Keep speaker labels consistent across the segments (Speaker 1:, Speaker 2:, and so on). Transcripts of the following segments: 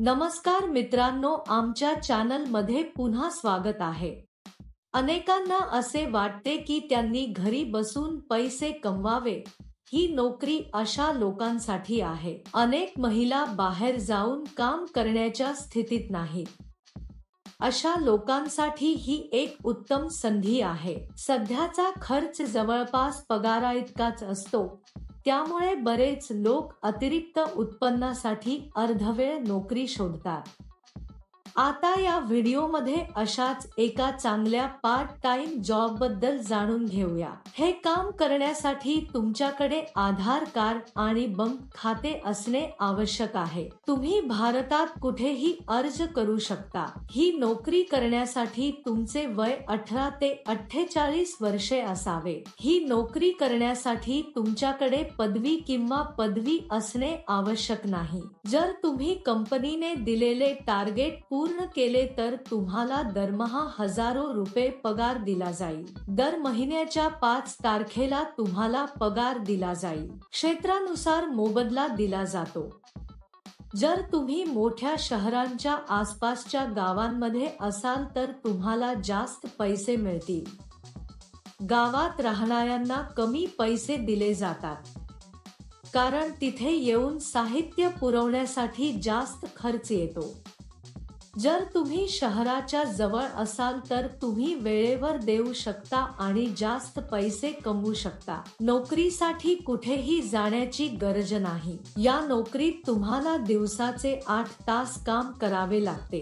Speaker 1: नमस्कार मित्रांनो, आमच्या चॅनल मध्ये पुन्हा स्वागत आहे। अनेकांना असे वाटते की त्यांनी घरी बसून पैसे कमवावे। ही नोकरी अशा लोकांसाठी आहे। अनेक महिला बाहेर जाऊन काम करण्याच्या स्थितीत नाहीत। अशा लोकांसाठी ही एक उत्तम संधी आहे। सध्याचा खर्च जवळपास पगाराइतकाच असतो, त्यामुळे बरेच लोक अतिरिक्त उत्पन्नासाठी अर्धवेळ नोकरी शोधतात। आता या व्हिडिओमध्ये अशाच एका चांगल्या पार्ट टाइम जॉब बद्दल जाणून घेऊया। हे काम करण्यासाठी तुमच्याकडे आधार कार्ड आणि बँक खाते असणे आवश्यक आहे। तुम्ही भारतात कुठेही अर्ज करू शकता। ही नोकरी करण्यासाठी तुमचे वय 18 ते 48 वर्षे असावे। ही नोकरी करण्यासाठी तुमच्याकडे पदवी किंवा पदवी असणे आवश्यक नाही। जर तुम्ही कंपनीने दिलेले टार्गेट पूर्ण केले तर तुम्हाला दरमहा हजारो रुपये पगार दिला जाईल। दर महिन्याच्या 5 तारखेला तुम्हाला पगार दिला जाईल। क्षेत्रानुसार मोबदला दिला जातो। जर तुम्ही मोठ्या शहरांच्या आसपासच्या गावांमध्ये असाल तर तुम्हाला जास्त पैसे मिळतील। गावात राहणाऱ्यांना कमी पैसे दिले जातात, कारण तिथे येऊन साहित्य पुरवण्यासाठी जास्त खर्च येतो। जर तुम्ही शहराच्या जवळ असाल तर तुम्ही वेळेवर देऊ शकता आणि जास्त पैसे कमवू शकता। नोकरीसाठी कुठेही जाण्याची गरज नाही। या नोकरीत तुम्हाला दिवसाचे 8 तास काम करावे लागते।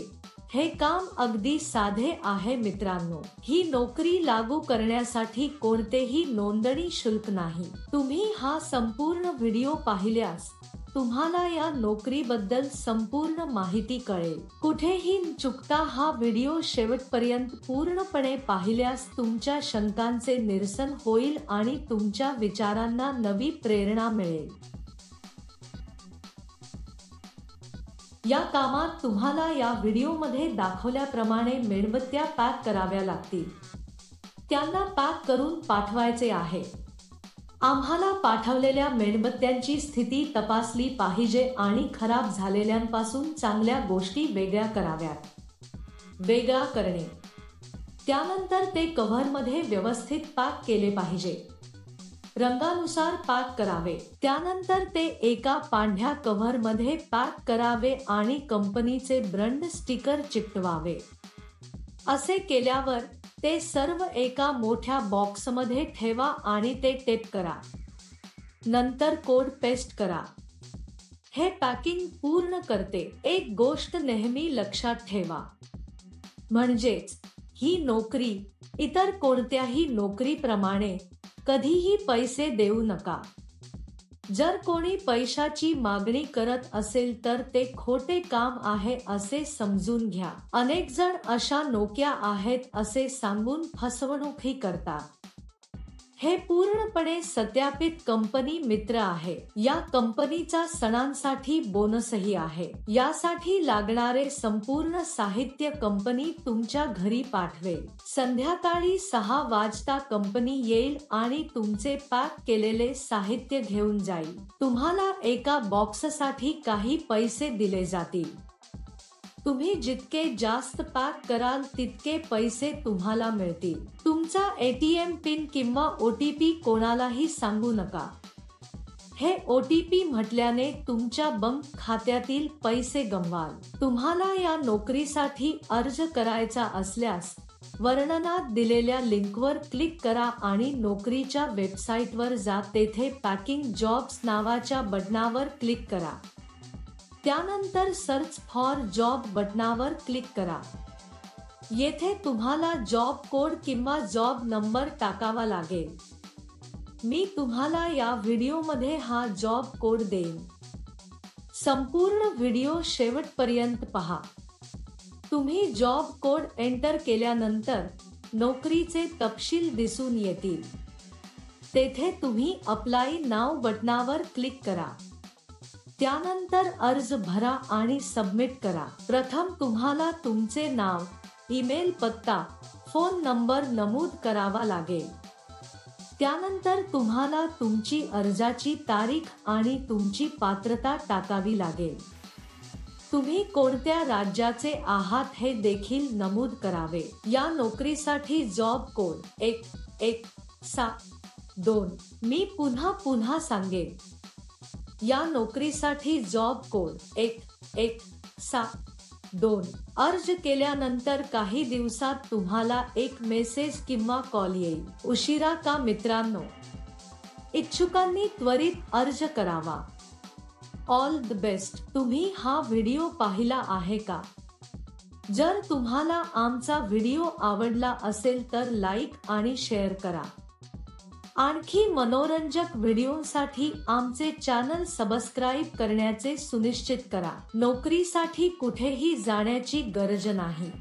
Speaker 1: हे काम अगदी साधे आहे मित्रांनो। ही नोकरी लागू करण्यासाठी कोणतेही नोंदणी शुल्क नाही। तुम्ही हा संपूर्ण व्हिडिओ पाहिल्यास तुम्हाला या नोकरीबद्दल संपूर्ण माहिती कळेल। कुठेही न चुकता हा व्हिडिओ शेवटपर्यंत पूर्णपणे पाहिल्यास तुमच्या शंकांचे निरसन होईल आणि तुमच्या विचारांना नवी प्रेरणा मिळेल। या कामात तुम्हाला या व्हिडिओमध्ये दाखवल्याप्रमाणे मेणबत्त्या पॅक कराव्या लागतील। त्यांना पॅक करून पाठवायचे आहे। आम्हाला पाठवलेल्या मेणबत्त्यांची स्थिती तपासली पाहिजे आणि खराब झालेल्यांपासून चांगल्या गोष्टी वेगळ्या कराव्यात। वेगळा करणे, त्यानंतर ते कव्हरमध्ये व्यवस्थित पॅक केले पाहिजे। रंगानुसार पॅक करावे, त्यानंतर ते एका पांढऱ्या कव्हरमध्ये पॅक करावे आणि कंपनीचे ब्रँड स्टिकर चिकटवावे। असे केल्यावर ते सर्व एका मोठ्या बॉक्समध्ये ठेवा आणि ते टेप करा। नंतर कोड पेस्ट करा। हे पॅकिंग पूर्ण करते। एक गोष्ट नेहमी लक्षात ठेवा, म्हणजेच ही नोकरी इतर कोणत्याही नोकरीप्रमाणे कधीही पैसे देऊ नका। जर कोणी पैशाची मागणी करत असेल तर ते खोटे काम आहे असे समजून घ्या। अनेक जण अशा नोकऱ्या आहेत असे सांगून फसवणूकही करतात। हे पूर्णपणे सत्यापित कंपनी मित्र आहे। या कंपनीचा सणांसाठी बोनसही आहे। यासाठी लागणारे संपूर्ण साहित्य कंपनी तुमच्या घरी पाठवेल। संध्याकाळी 6 वाजता कंपनी येईल आणि तुमचे पॅक केलेले साहित्य घेऊन जाईल। तुम्हाला एका बॉक्ससाठी काही पैसे दिले जातील। तुम्ही जितके जास्त पॅक कराल तितके पैसे तुम्हाला मिळतील। तुमचा ATM पिन किंवा OTP कोणालाही सांगू नका। हे OTP म्हटल्याने तुमच्या बँक खात्यातील पैसे गमवाल। तुम्हाला या नोकरीसाठी अर्ज करायचा असल्यास वर्णनात दिलेल्या लिंकवर क्लिक करा आणि नोकरीच्या वेबसाईटवर जा। तेथे पॅकिंग जॉब्स नावाच्या बटणावर क्लिक करा। त्यानंतर सर्च फॉर जॉब बटणावर क्लिक करा। येथे तुम्हाला जॉब कोड किंवा जॉब नंबर टाकावा लागेल। मी तुम्हाला या व्हिडिओमध्ये हा जॉब कोड देईन। संपूर्ण व्हिडिओ शेवटपर्यंत पहा। तुम्ही जॉब कोड एंटर केल्यानंतर नोकरीचे तपशील दिसून येतील। तेथे तुम्ही अप्लाय नाव बटणावर क्लिक करा। त्यानंतर अर्ज भरा आणि सबमिट करा। प्रथम तुम्हाला तुमचे नाव, ईमेल पत्ता, फोन नंबर नमूद करावा लागेल। त्यानंतर तुम्हाला तुमची अर्जाची तारीख आणि तुमची पात्रता टाकावी लागेल। तुम्ही कोणत्या राज्याचे आहात हे देखील नमूद करावे। या नोकरीसाठी जॉब कोड 1172। मी पुन्हा सांगेन, या नोकरीसाठी जॉब कोड 1172 अर्ज केल्यानंतर काही दिवसात तुम्हाला एक मेसेज किंवा कॉल येईल। उशिरा का मित्रांनो? इच्छुकांनी त्वरित अर्ज करावा। All the best. तुम्ही हा व्हिडिओ पाहिला आहे का? जर तुम्हाला आमचा व्हिडिओ आवडला असेल तर लाईक आणि शेअर करा। आणखी मनोरंजक व्हिडिओसाठी आमचे चॅनल सबस्क्राईब करण्याचे सुनिश्चित करा। नोकरीसाठी कुठेही जाण्याची गरज नाही।